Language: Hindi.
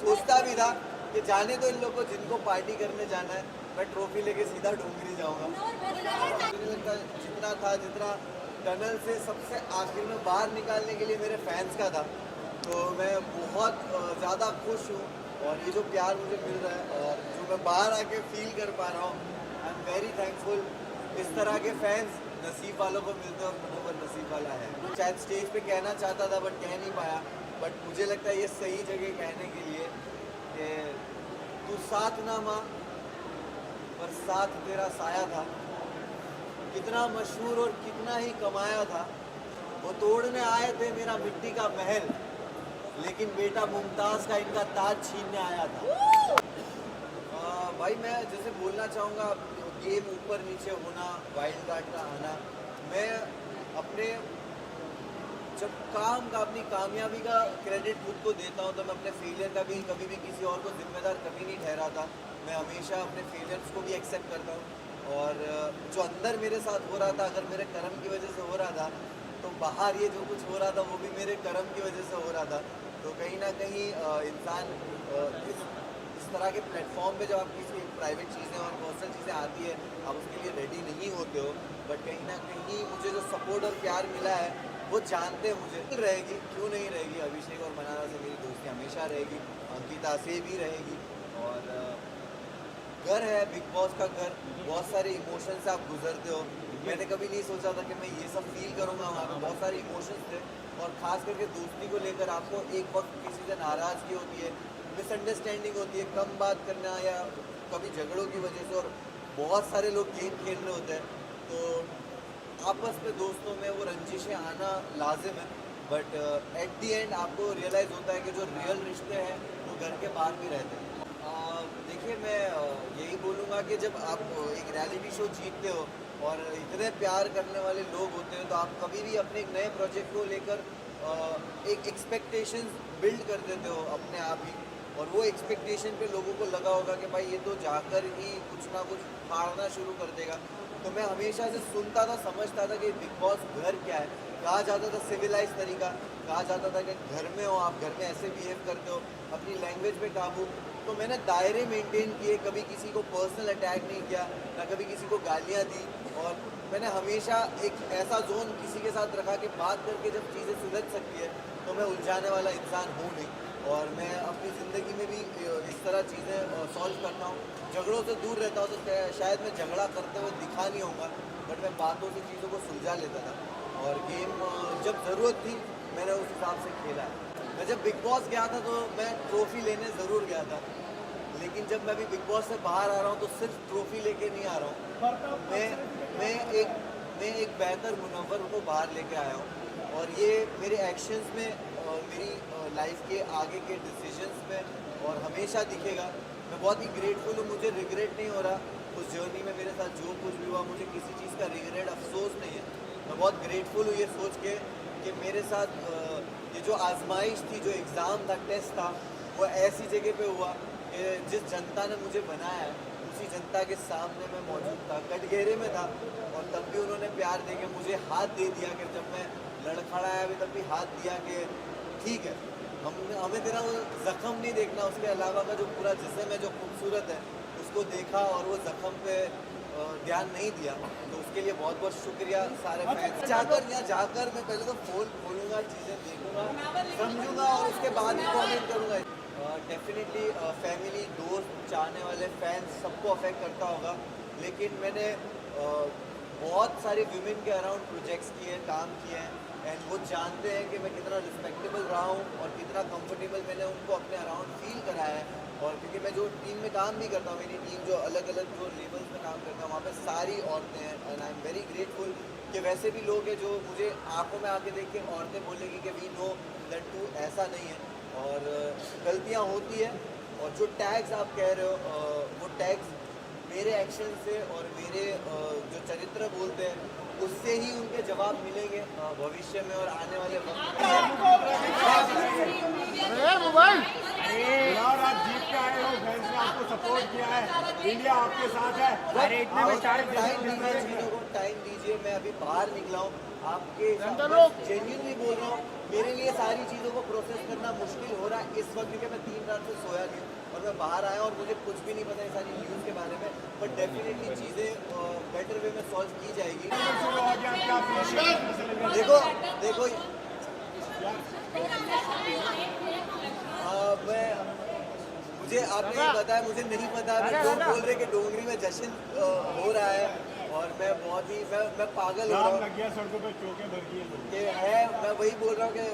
सोचता भी था कि जाने दो इन लोगों को, जिनको पार्टी करने जाना है, मैं ट्रॉफी लेके सीधा डोंगरी जाऊंगा। मुझे लगता है जितना टनल से सबसे आखिर में बाहर निकालने के लिए मेरे फैंस का था, तो मैं बहुत ज़्यादा खुश हूँ। और ये जो प्यार मुझे मिल रहा है और जो मैं बाहर आके फील कर पा रहा हूँ, आई एम वेरी थैंकफुल। इस तरह के फैंस नसीब वालों को मिलते हैं और मनोवर नसीब वाला है। शायद स्टेज पे कहना चाहता था बट कह नहीं पाया, बट मुझे लगता है ये सही जगह कहने के लिए कि तू साथ ना माँ पर साथ तेरा साया था, कितना मशहूर और कितना ही कमाया था, वो तोड़ने आए थे मेरा मिट्टी का महल, लेकिन बेटा मुमताज़ का इनका ताज छीनने आया था। भाई मैं जैसे बोलना चाहूँगा, गेम ऊपर नीचे होना, वाइल्ड कार्ड का आना, मैं अपने जब काम का, अपनी कामयाबी का क्रेडिट खुद को देता हूँ, तो मैं अपने फेलियर का भी कभी भी किसी और को जिम्मेदार कभी नहीं ठहराता। मैं हमेशा अपने फेलियर्स को भी एक्सेप्ट करता हूँ, और जो अंदर मेरे साथ हो रहा था, अगर मेरे कर्म की वजह से हो रहा था, तो बाहर ये जो कुछ हो रहा था वो भी मेरे कर्म की वजह से हो रहा था। तो कहीं ना कहीं इंसान इस तरह के प्लेटफॉर्म पे जब आप किसी प्राइवेट चीज़ें और पर्सनल चीज़ें आती है, आप उसके लिए रेडी नहीं होते हो, बट कहीं ना कहीं मुझे जो सपोर्ट और प्यार मिला है वो जानते हैं मुझे रहेगी, क्यों नहीं रहेगी। अभिषेक और मनाना से मेरी दोस्ती हमेशा रहेगी, अंकिता से भी रहेगी। और घर है बिग बॉस का घर, बहुत सारे इमोशंस से आप गुजरते हो। मैंने कभी नहीं सोचा था कि मैं ये सब फील करूँगा, वहाँ पे बहुत सारे इमोशंस थे। और ख़ास करके दोस्ती को लेकर आपको एक वक्त किसी से नाराज़गी होती है, मिसअंडरस्टैंडिंग होती है, कम बात करना या कभी झगड़ों की वजह से, और बहुत सारे लोग गेम खेल रहे होते हैं, तो आपस में दोस्तों में वो रंजिशें आना लाजिम है। बट एट दी एंड आपको रियलाइज़ होता है कि जो रियल रिश्ते हैं वो घर के बाहर भी रहते हैं। देखिए मैं यही बोलूँगा कि जब आप एक रियलिटी शो जीतते हो और इतने प्यार करने वाले लोग होते हैं, तो आप कभी भी अपने एक नए प्रोजेक्ट को लेकर एक एक्सपेक्टेशंस बिल्ड कर देते हो अपने आप ही, और वो एक्सपेक्टेशन पे लोगों को लगा होगा कि भाई ये तो जाकर ही कुछ ना कुछ फाड़ना शुरू कर देगा। तो मैं हमेशा से सुनता था, समझता था कि बिग बॉस घर क्या है। कहा जाता था सिविलाइज तरीका, कहा जाता था कि घर में हो आप, घर में ऐसे बिहेव करते हो, अपनी लैंग्वेज पे काबू। तो मैंने दायरे मेंटेन किए, कभी किसी को पर्सनल अटैक नहीं किया, ना कभी किसी को गालियाँ दी, और मैंने हमेशा एक ऐसा जोन किसी के साथ रखा कि बात करके जब चीज़ें सुलझ सकती है तो मैं उलझाने वाला इंसान हूँ नहीं। और मैं अपनी ज़िंदगी में भी इस तरह चीज़ें सॉल्व करता हूँ, झगड़ों से दूर रहता हूँ। तो शायद मैं झगड़ा करते हुए दिखा नहीं होगा, बट मैं बातों से चीज़ों को सुलझा लेता था। और गेम जब ज़रूरत थी मैंने उस हिसाब से खेला है। मैं जब बिग बॉस गया था तो मैं ट्रॉफ़ी लेने ज़रूर गया था, लेकिन जब मैं अभी बिग बॉस से बाहर आ रहा हूँ तो सिर्फ ट्रॉफ़ी लेके नहीं आ रहा हूँ, मैं एक बेहतर मुनव्वर को बाहर लेके आया हूँ। और ये मेरे एक्शंस में, मेरी लाइफ के आगे के डिसीजंस में और हमेशा दिखेगा। मैं बहुत ही ग्रेटफुल हूँ, मुझे रिग्रेट नहीं हो रहा उस जर्नी में। मेरे साथ जो कुछ भी हुआ मुझे किसी चीज़ का रिग्रेट, अफसोस नहीं है। मैं बहुत ग्रेटफुल हूँ ये सोच के कि मेरे साथ ये जो आजमाइश थी, जो एग्ज़ाम था, टेस्ट था, वो ऐसी जगह पे हुआ कि जिस जनता ने मुझे बनाया है उसी जनता के सामने मैं मौजूद था, कटघरे में था, और तब भी उन्होंने प्यार दे के मुझे हाथ दे दिया। कि जब मैं लड़खड़ाया भी तब भी हाथ दिया कि ठीक है, हमें तेरा वो ज़ख़म नहीं देखना, उसके अलावा का जो पूरा जिस्म है जो खूबसूरत है उसको देखा, और वो ज़ख़म पे ध्यान नहीं दिया। तो उसके लिए बहुत बहुत शुक्रिया सारे फैंस। जाकर मैं पहले तो फ़ोन खोलूँगा, चीज़ें देखूँगा, समझूँगा, और उसके बाद ही कमेंट करूँगा। डेफिनेटली फैमिली, दोस्त, चाहने वाले फैंस सबको अफेक्ट करता होगा, लेकिन मैंने बहुत सारे वीमेन के अराउंड प्रोजेक्ट्स किए हैं, काम किए हैं, एंड वो जानते हैं कि मैं कितना रिस्पेक्टेबल रहा हूँ और कितना कंफर्टेबल मैंने उनको अपने अराउंड फील कराया है। और क्योंकि मैं जो टीम में काम भी करता हूँ, मेरी टीम जो अलग अलग जो लेवल्स में काम करता हूँ, वहाँ पे सारी औरतें हैं, and I am very grateful कि वैसे भी लोग हैं जो मुझे आंखों में आके देख के औरतें बोलेगी कि वी नो दैट तू ऐसा नहीं है। और गलतियाँ होती है, और जो टैग्स आप कह रहे हो वो टैग्स मेरे एक्शन से और मेरे जो चरित्र बोलते हैं उससे ही उनके जवाब मिलेंगे भविष्य में और आने वाले वक्त में। मोबाइल आप जीत के आए हो, फैंस ने आपको सपोर्ट किया है, इंडिया आपके साथ है। अरे इतने में टाइम दीजिए, मैं अभी बाहर निकला हूँ, आपके जेन्युइनली बोल रहा हूँ, मेरे लिए सारी चीज़ों को प्रोसेस करना मुश्किल हो रहा है इस वक्त, क्योंकि मैं 3 रात से सोया नहीं हूँ और मैं बाहर आया और मुझे कुछ भी नहीं पता ये सारी न्यूज़ के बारे में, बट डेफिनेटली चीज़ें बेटर वे में सॉल्व की जाएगी। देखो देखो मैं मुझे आपने ये बताया, मुझे नहीं पता, लोग बोल रहे कि डोंगरी में जश्न हो रहा है और मैं बहुत ही मैं पागल हो रहा हूँ सड़कों पे चौके भर गई कि है, मैं वही बोल रहा हूँ कि